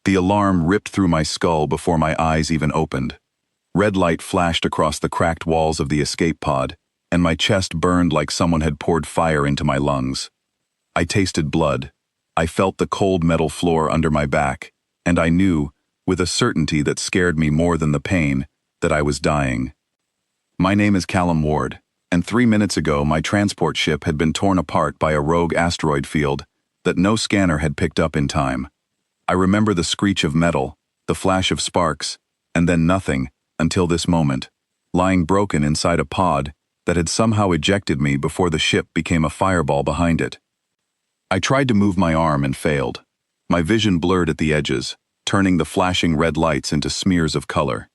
The alarm ripped through my skull before my eyes even opened. Red light flashed across the cracked walls of the escape pod, and my chest burned like someone had poured fire into my lungs. I tasted blood. I felt the cold metal floor under my back, and I knew, with a certainty that scared me more than the pain, that I was dying. My name is Callum Ward, and 3 minutes ago my transport ship had been torn apart by a rogue asteroid field that no scanner had picked up in time. I remember the screech of metal, the flash of sparks, and then nothing, until this moment, lying broken inside a pod that had somehow ejected me before the ship became a fireball behind it. I tried to move my arm and failed. My vision blurred at the edges, turning the flashing red lights into smears of color.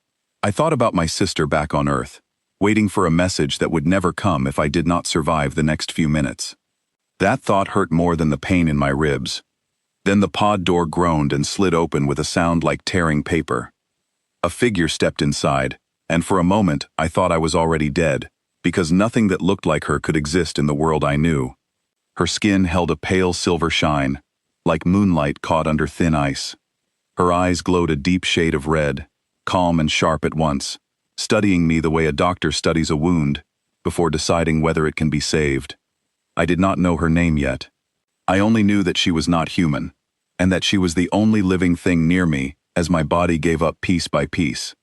I thought about my sister back on Earth, waiting for a message that would never come if I did not survive the next few minutes. That thought hurt more than the pain in my ribs. Then the pod door groaned and slid open with a sound like tearing paper. A figure stepped inside, and for a moment I thought I was already dead, because nothing that looked like her could exist in the world I knew. Her skin held a pale silver shine, like moonlight caught under thin ice. Her eyes glowed a deep shade of red, calm and sharp at once, studying me the way a doctor studies a wound, before deciding whether it can be saved. I did not know her name yet. I only knew that she was not human, and that she was the only living thing near me as my body gave up piece by piece.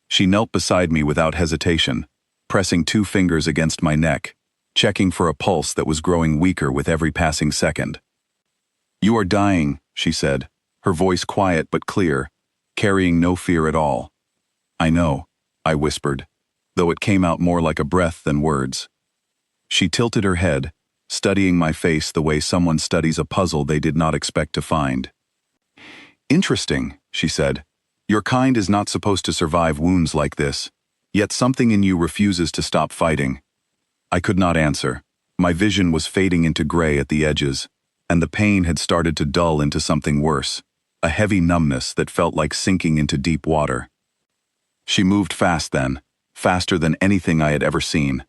She knelt beside me without hesitation, pressing 2 fingers against my neck, checking for a pulse that was growing weaker with every passing second. "You are dying," she said, her voice quiet but clear, carrying no fear at all. "I know," I whispered, though it came out more like a breath than words. She tilted her head, studying my face the way someone studies a puzzle they did not expect to find. "Interesting," she said. "Your kind is not supposed to survive wounds like this, yet something in you refuses to stop fighting." I could not answer. My vision was fading into gray at the edges, and the pain had started to dull into something worse, a heavy numbness that felt like sinking into deep water. She moved fast then, faster than anything I had ever seen.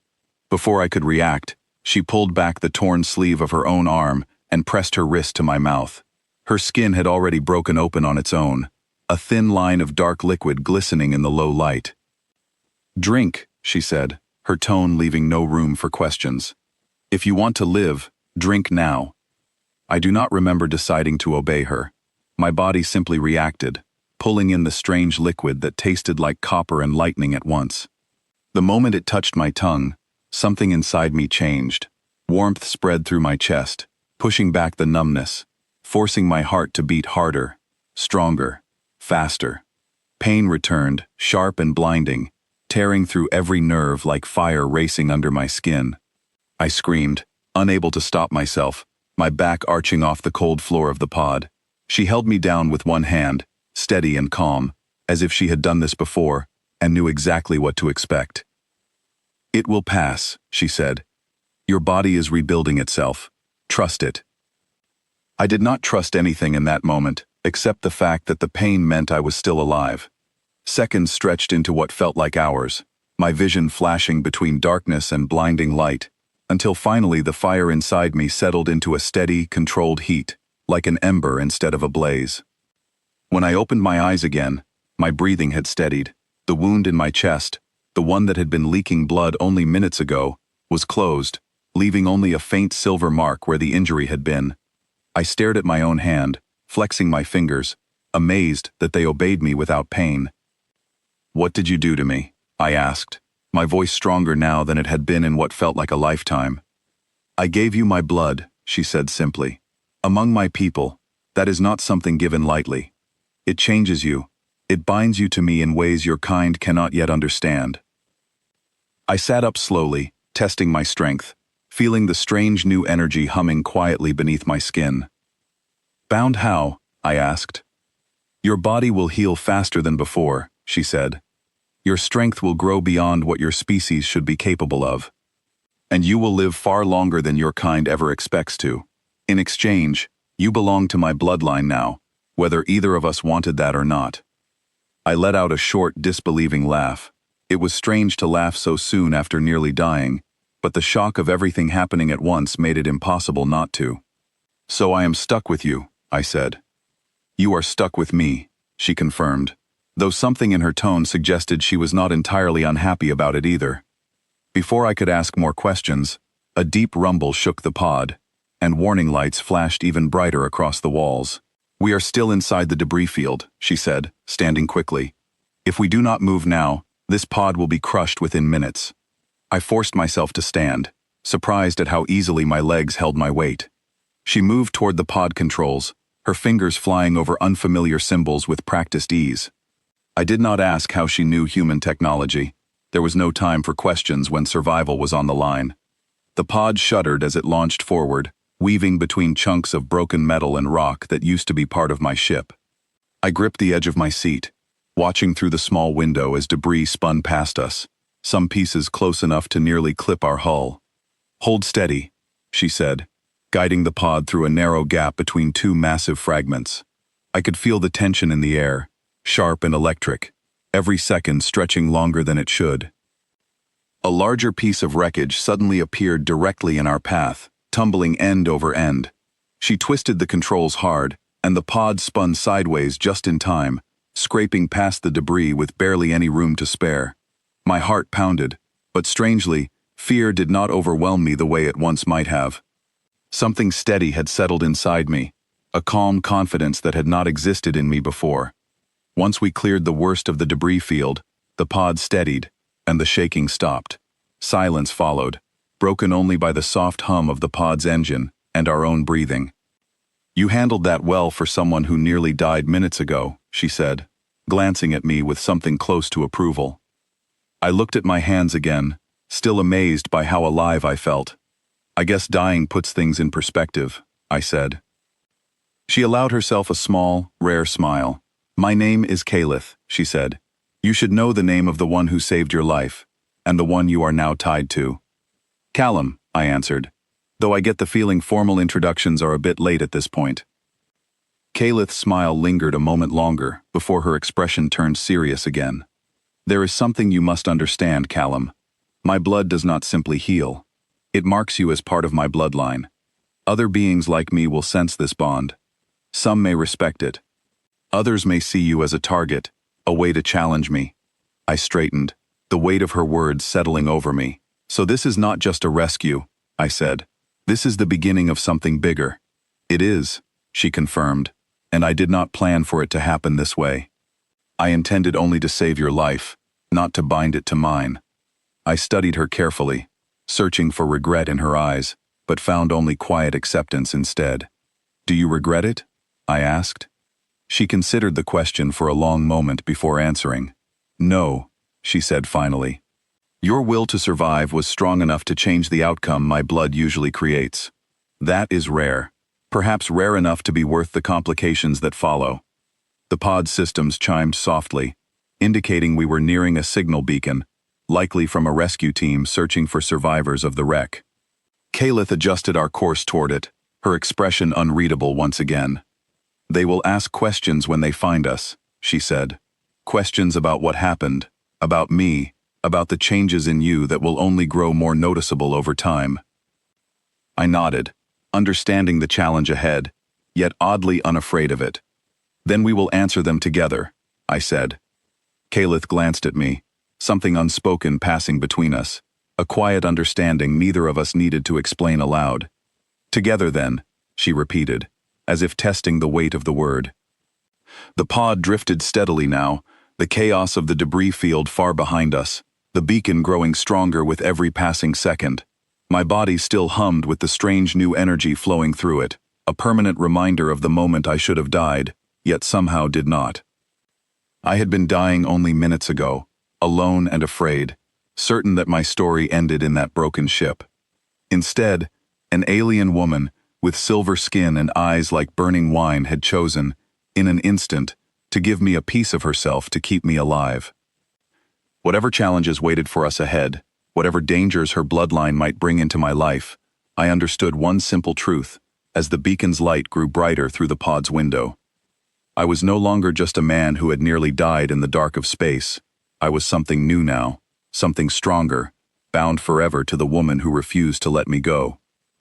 Before I could react, she pulled back the torn sleeve of her own arm and pressed her wrist to my mouth. Her skin had already broken open on its own, a thin line of dark liquid glistening in the low light. "Drink," she said, her tone leaving no room for questions. "If you want to live, drink now." I do not remember deciding to obey her. My body simply reacted, pulling in the strange liquid that tasted like copper and lightning at once. The moment it touched my tongue, something inside me changed. Warmth spread through my chest, pushing back the numbness, forcing my heart to beat harder, stronger, faster. Pain returned, sharp and blinding, tearing through every nerve like fire racing under my skin. I screamed, unable to stop myself, my back arching off the cold floor of the pod. She held me down with one hand, steady and calm, as if she had done this before and knew exactly what to expect. "It will pass," she said. "Your body is rebuilding itself. Trust it." I did not trust anything in that moment, except the fact that the pain meant I was still alive. Seconds stretched into what felt like hours, my vision flashing between darkness and blinding light, until finally the fire inside me settled into a steady, controlled heat, like an ember instead of a blaze. When I opened my eyes again, my breathing had steadied. The wound in my chest, the one that had been leaking blood only minutes ago, was closed, leaving only a faint silver mark where the injury had been. I stared at my own hand, flexing my fingers, amazed that they obeyed me without pain. "What did you do to me?" I asked, my voice stronger now than it had been in what felt like a lifetime. "I gave you my blood," she said simply. "Among my people, that is not something given lightly. It changes you. It binds you to me in ways your kind cannot yet understand." I sat up slowly, testing my strength, feeling the strange new energy humming quietly beneath my skin. "Bound how?" I asked. "Your body will heal faster than before," she said. "Your strength will grow beyond what your species should be capable of. And you will live far longer than your kind ever expects to. In exchange, you belong to my bloodline now, whether either of us wanted that or not." I let out a short, disbelieving laugh. It was strange to laugh so soon after nearly dying, but the shock of everything happening at once made it impossible not to. "So I am stuck with you," I said. "You are stuck with me," she confirmed, though something in her tone suggested she was not entirely unhappy about it either. Before I could ask more questions, a deep rumble shook the pod, and warning lights flashed even brighter across the walls. "We are still inside the debris field," she said, standing quickly. "If we do not move now, this pod will be crushed within minutes." I forced myself to stand, surprised at how easily my legs held my weight. She moved toward the pod controls, her fingers flying over unfamiliar symbols with practiced ease. I did not ask how she knew human technology. There was no time for questions when survival was on the line. The pod shuddered as it launched forward, weaving between chunks of broken metal and rock that used to be part of my ship. I gripped the edge of my seat, watching through the small window as debris spun past us, some pieces close enough to nearly clip our hull. "Hold steady," she said, guiding the pod through a narrow gap between two massive fragments. I could feel the tension in the air, sharp and electric, every second stretching longer than it should. A larger piece of wreckage suddenly appeared directly in our path, tumbling end over end. She twisted the controls hard, and the pod spun sideways just in time, scraping past the debris with barely any room to spare. My heart pounded, but strangely, fear did not overwhelm me the way it once might have. Something steady had settled inside me, a calm confidence that had not existed in me before. Once we cleared the worst of the debris field, the pod steadied, and the shaking stopped. Silence followed, broken only by the soft hum of the pod's engine and our own breathing. "You handled that well for someone who nearly died minutes ago," she said, glancing at me with something close to approval. I looked at my hands again, still amazed by how alive I felt. "I guess dying puts things in perspective," I said. She allowed herself a small, rare smile. "My name is Calith," she said. "You should know the name of the one who saved your life, and the one you are now tied to." "Callum," I answered, though I get the feeling formal introductions are a bit late at this point. Calith's smile lingered a moment longer before her expression turned serious again. "There is something you must understand, Callum. My blood does not simply heal. It marks you as part of my bloodline. Other beings like me will sense this bond. Some may respect it. Others may see you as a target, a way to challenge me." I straightened, the weight of her words settling over me. "So this is not just a rescue," I said. "This is the beginning of something bigger." "It is," she confirmed, "and I did not plan for it to happen this way. I intended only to save your life, not to bind it to mine." I studied her carefully, searching for regret in her eyes, but found only quiet acceptance instead. "Do you regret it?" I asked. She considered the question for a long moment before answering. "No," she said finally. "Your will to survive was strong enough to change the outcome my blood usually creates. That is rare, perhaps rare enough to be worth the complications that follow." The pod systems chimed softly, indicating we were nearing a signal beacon, likely from a rescue team searching for survivors of the wreck. Calith adjusted our course toward it, her expression unreadable once again. "They will ask questions when they find us," she said. "Questions about what happened, about me, about the changes in you that will only grow more noticeable over time." I nodded, understanding the challenge ahead, yet oddly unafraid of it. "Then we will answer them together," I said. Calith glanced at me, something unspoken passing between us, a quiet understanding neither of us needed to explain aloud. "Together then," she repeated, as if testing the weight of the word. The pod drifted steadily now, the chaos of the debris field far behind us, the beacon growing stronger with every passing second. My body still hummed with the strange new energy flowing through it, a permanent reminder of the moment I should have died, yet somehow did not. I had been dying only minutes ago, alone and afraid, certain that my story ended in that broken ship. Instead, an alien woman, with silver skin and eyes like burning wine, had chosen, in an instant, to give me a piece of herself to keep me alive. Whatever challenges waited for us ahead, whatever dangers her bloodline might bring into my life, I understood one simple truth, as the beacon's light grew brighter through the pod's window. I was no longer just a man who had nearly died in the dark of space. I was something new now, something stronger, bound forever to the woman who refused to let me go.